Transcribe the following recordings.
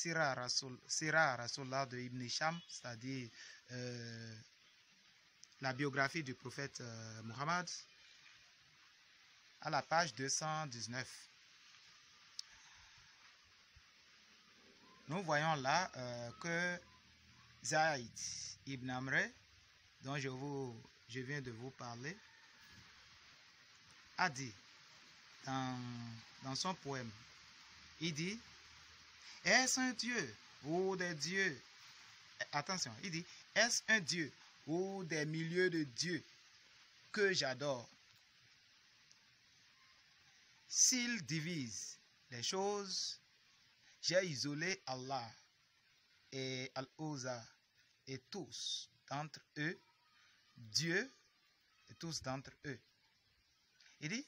Sira Rasulullah de Ibn Hisham, c'est-à-dire la biographie du prophète Muhammad, à la page 219. Nous voyons là que Zaïd ibn Amr, dont je viens de vous parler, a dit dans son poème, il dit, est-ce un Dieu ou des dieux, attention, il dit, est-ce un Dieu ou des milieux de dieux que j'adore? S'il divise les choses, j'ai isolé Allah et Al-Uzza et tous d'entre eux, Dieu et tous d'entre eux. Il dit,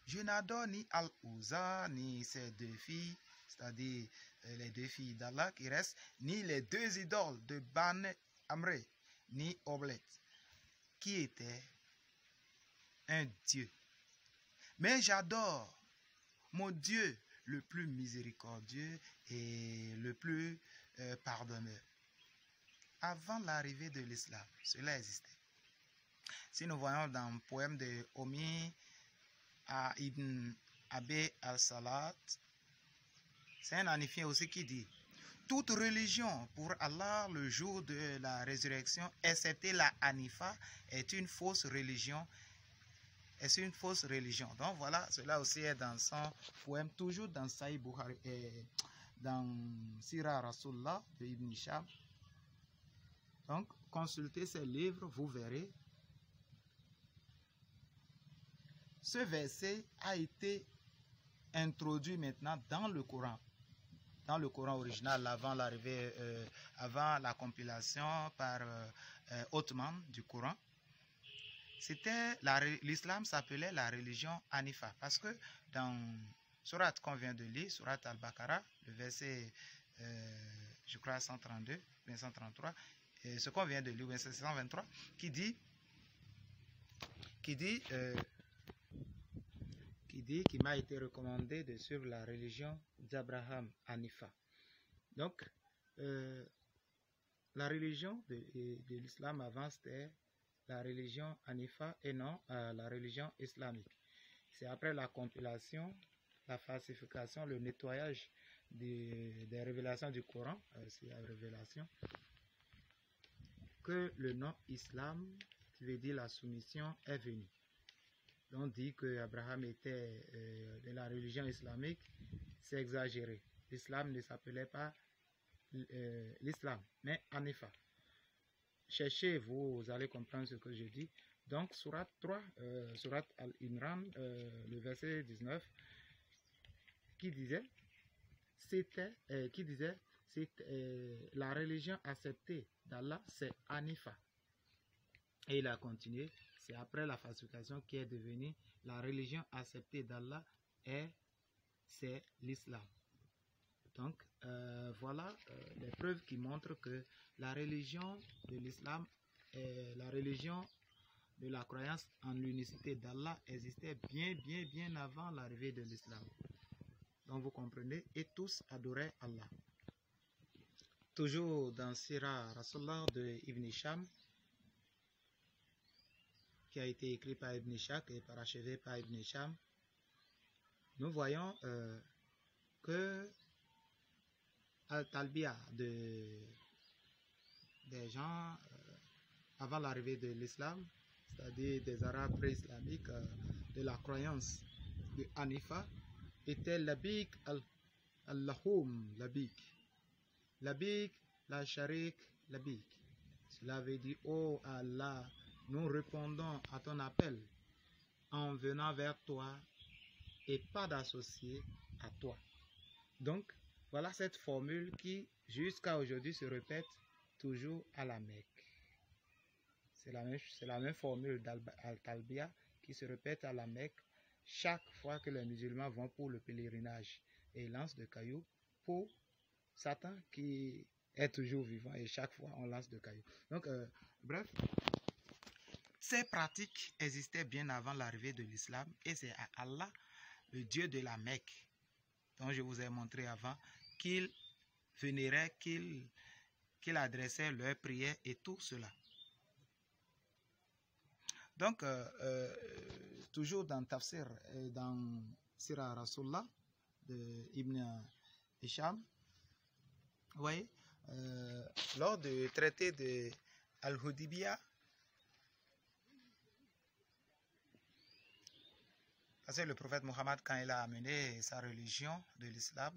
je n'adore ni Al-Uzza, ni ses deux filles, c'est-à-dire les deux filles d'Allah qui restent, ni les deux idoles de Ban Amr, ni Oblet, qui étaient un Dieu. Mais j'adore mon Dieu le plus miséricordieux et le plus pardonneur. Avant l'arrivée de l'islam, cela existait. Si nous voyons dans le poème de Omi à Ibn Abi al-Salat, c'est un hanifien aussi qui dit, toute religion pour Allah le jour de la résurrection, excepté la Hanifa, est une fausse religion. Est une fausse religion. Donc voilà, cela aussi est dans son poème, toujours dans Sahih Bukhari, dans Sira Rasulullah de Ibn Hisham. Donc, consultez ces livres, vous verrez. Ce verset a été introduit maintenant dans le Coran. Dans le Coran original, avant l'arrivée, avant la compilation par Othman du Coran. L'islam s'appelait la religion Hanifa, parce que dans Surat qu'on vient de lire, Surat Al-Baqarah, le verset, je crois 132, 133, ce qu'on vient de lire, verset 123, qui m'a été recommandé de suivre la religion d'Abraham Hanifa. Donc, la religion de l'islam avant, c'était la religion Hanifa et non la religion islamique. C'est après la compilation, la falsification, le nettoyage des révélations du Coran, c'est la révélation, que le nom islam, qui veut dire la soumission, est venu. On dit que Abraham était de la religion islamique, c'est exagéré. L'islam ne s'appelait pas l'islam, mais Hanifa. Cherchez, vous allez comprendre ce que je dis. Donc, Surat 3, Surat Al-Imran, le verset 19, qui disait, la religion acceptée d'Allah, c'est Hanifa. Et il a continué, c'est après la falsification qui est devenue la religion acceptée d'Allah, c'est l'islam. Donc, voilà les preuves qui montrent que la religion de l'islam et la religion de la croyance en l'unicité d'Allah existait bien avant l'arrivée de l'islam. Donc, vous comprenez, et tous adoraient Allah. Toujours dans Sira Rasulullah de Ibn Hisham, qui a été écrit par Ibn Ishaq et parachevé par Ibn Hisham, nous voyons que Al-Talbiya des gens avant l'arrivée de l'islam, c'est-à-dire des Arabes pré-islamiques, de la croyance de Hanifa, était Labik al-Lahum Labik. Labik la Sharik Labik. Cela veut dire, oh Allah, nous répondons à ton appel en venant vers toi et pas d'associer à toi. Donc, voilà cette formule qui, jusqu'à aujourd'hui, se répète toujours à la Mecque. C'est la même formule d'Al-Talbiya qui se répète à la Mecque chaque fois que les musulmans vont pour le pèlerinage et ils lancent des cailloux pour Satan qui est toujours vivant et chaque fois on lance des cailloux. Donc, bref, ces pratiques existaient bien avant l'arrivée de l'islam et c'est à Allah, le Dieu de la Mecque, dont je vous ai montré avant, qu'il vénéraient, qu'ils adressaient leurs prières et tout cela. Donc, toujours dans Tafsir, dans Sirah Rasulullah de Ibn Hisham, vous voyez, lors du traité de Al-Hudaybiyah, parce que le prophète Mohammed, quand il a amené sa religion de l'islam,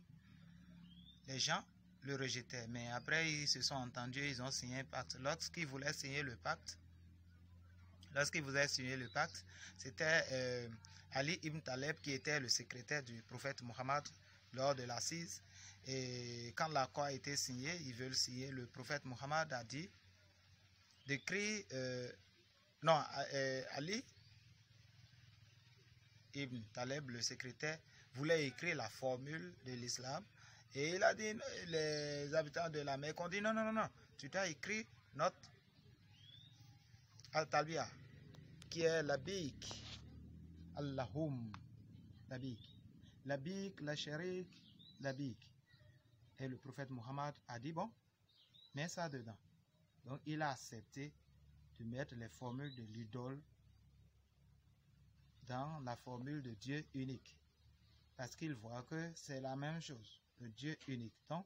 les gens le rejetaient. Mais après, ils se sont entendus, ils ont signé un pacte. Lorsqu'ils voulaient signer le pacte, c'était Ali ibn Taleb qui était le secrétaire du prophète Mohammed lors de l'assise. Et quand l'accord a été signé, ils veulent signer. Le prophète Mohammed a dit d'écrire... Ali ibn Taleb, le secrétaire, voulait écrire la formule de l'islam. Et il a dit, les habitants de la Mecque ont dit, non, tu dois écrire notre Al-Talbiya, qui est Labik, Allahum, Labik, la Sharik, Labik. Et le prophète Mohammed a dit, bon, mets ça dedans. Donc il a accepté de mettre les formules de l'idole dans la formule de Dieu unique. Parce qu'il voit que c'est la même chose, le Dieu unique. Donc,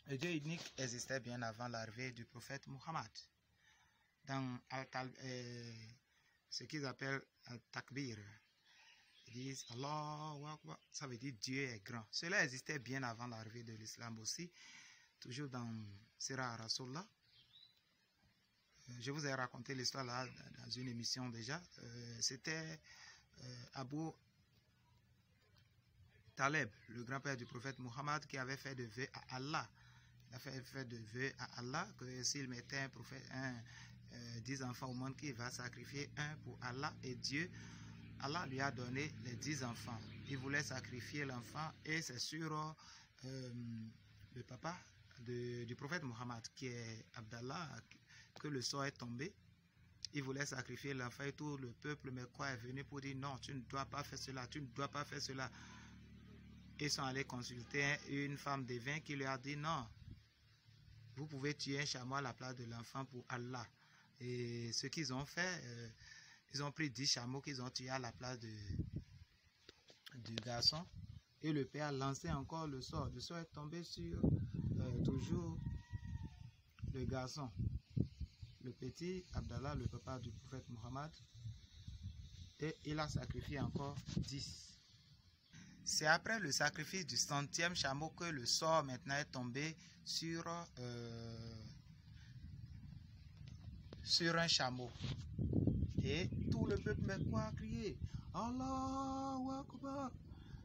le Dieu unique existait bien avant l'arrivée du prophète Mohammed. Dans ce qu'ils appellent Takbir, ils disent Allahu Akbar, ça veut dire Dieu est grand. Cela existait bien avant l'arrivée de l'islam aussi. Toujours dans Sirah Rasulullah. Je vous ai raconté l'histoire là dans une émission déjà. C'était Abu Taleb, le grand-père du prophète Mohammed, qui avait fait de vœux à Allah. Il a fait de vœux à Allah que s'il mettait 10 enfants au monde, qu'il va sacrifier un pour Allah et Dieu. Allah lui a donné les 10 enfants. Il voulait sacrifier l'enfant et c'est sur le papa du prophète Mohammed, qui est Abdallah, que le sort est tombé. Il voulait sacrifier l'enfant et tout le peuple, mais quoi, est venu pour dire non, tu ne dois pas faire cela, tu ne dois pas faire cela. Ils sont allés consulter une femme divine qui lui a dit non, vous pouvez tuer un chameau à la place de l'enfant pour Allah. Et ce qu'ils ont fait, ils ont pris 10 chameaux qu'ils ont tués à la place du garçon. Et le père a lancé encore le sort. Le sort est tombé sur toujours le garçon. Le petit Abdallah, le papa du prophète Mohammed. Et il a sacrifié encore 10. C'est après le sacrifice du 100e chameau que le sort maintenant est tombé sur un chameau. Et tout le peuple met quoi à crier? Allahu Akbar,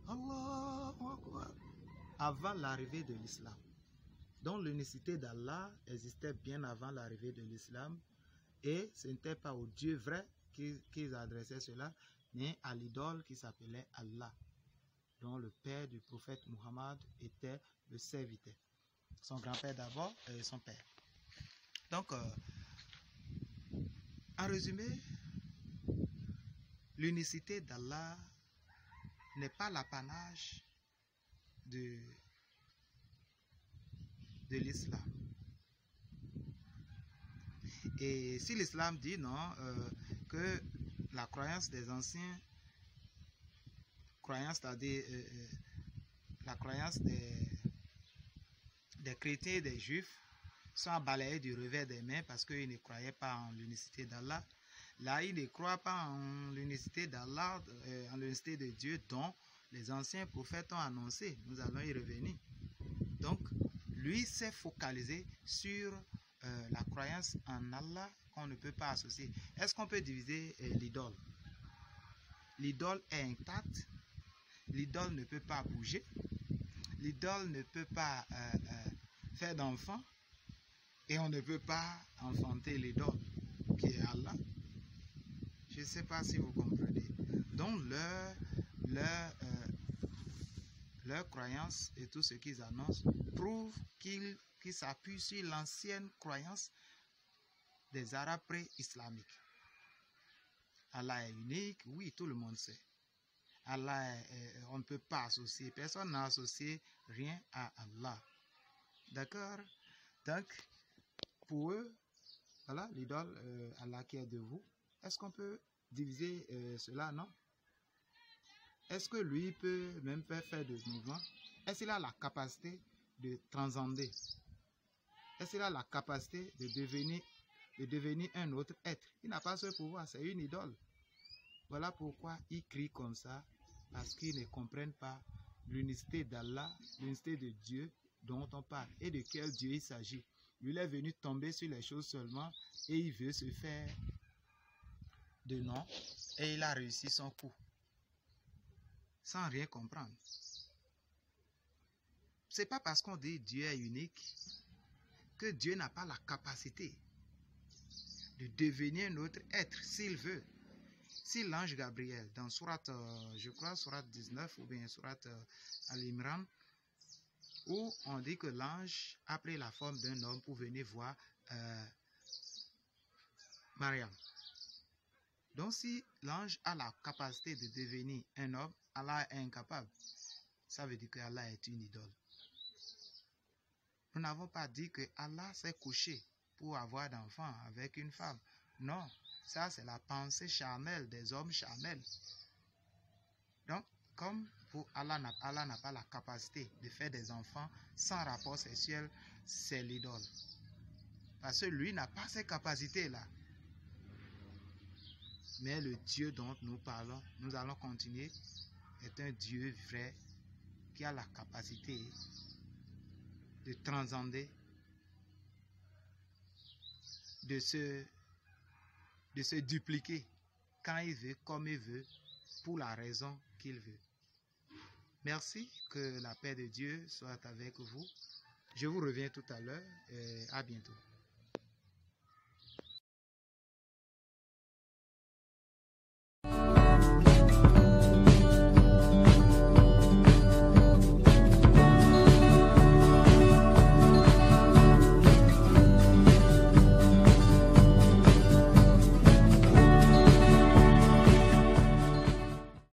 Allahu Akbar. Avant l'arrivée de l'islam. Donc l'unicité d'Allah existait bien avant l'arrivée de l'islam. Et ce n'était pas au Dieu vrai qu'ils adressaient cela, mais à l'idole qui s'appelait Allah, dont le père du prophète Mohammed était le serviteur. Son grand-père d'abord et son père. Donc, en résumé, l'unicité d'Allah n'est pas l'apanage de l'islam. Et si l'islam dit non, que la croyance des anciens, c'est-à-dire la croyance des chrétiens et des juifs sont balayés du revers des mains parce qu'ils ne croyaient pas en l'unicité d'Allah. Là, ils ne croient pas en l'unicité d'Allah, en l'unicité de Dieu dont les anciens prophètes ont annoncé. Nous allons y revenir. Donc, lui s'est focalisé sur la croyance en Allah qu'on ne peut pas associer. Est-ce qu'on peut diviser l'idole? L'idole est intacte. L'idole ne peut pas bouger. L'idole ne peut pas faire d'enfant. Et on ne peut pas enfanter l'idole qui est Allah. Je ne sais pas si vous comprenez. Donc leur croyance et tout ce qu'ils annoncent prouve qu'ils s'appuient sur l'ancienne croyance des Arabes pré-islamiques. Allah est unique, oui, tout le monde sait. Allah, on ne peut pas associer. Personne n'a associé rien à Allah. D'accord? Donc, pour eux, voilà, l'idole, Allah qui est de vous. Est-ce qu'on peut diviser cela? Non. Est-ce que lui peut même faire des mouvements? Est-ce qu'il a la capacité de transcender? Est-ce qu'il a la capacité de devenir un autre être? Il n'a pas ce pouvoir, c'est une idole. Voilà pourquoi ils crient comme ça, parce qu'ils ne comprennent pas l'unicité d'Allah, l'unicité de Dieu dont on parle et de quel Dieu il s'agit. Il est venu tomber sur les choses seulement et il veut se faire de nom et il a réussi son coup sans rien comprendre. C'est pas parce qu'on dit Dieu est unique que Dieu n'a pas la capacité de devenir un autre être s'il veut. Si l'ange Gabriel, dans sourate, je crois, sourate 19 ou bien sourate Al-Imran, où on dit que l'ange a pris la forme d'un homme pour venir voir Mariam. Donc si l'ange a la capacité de devenir un homme, Allah est incapable. Ça veut dire que Allah est une idole. Nous n'avons pas dit que Allah s'est couché pour avoir d'enfants avec une femme. Non, ça c'est la pensée charnelle des hommes charnels. Donc, comme pour Allah n'a pas la capacité de faire des enfants sans rapport sexuel, c'est l'idole. Parce que lui n'a pas ces capacités-là. Mais le Dieu dont nous parlons, nous allons continuer, est un Dieu vrai qui a la capacité de transcender, de se dupliquer quand il veut, comme il veut, pour la raison qu'il veut. Merci, que la paix de Dieu soit avec vous. Je vous reviens tout à l'heure et à bientôt.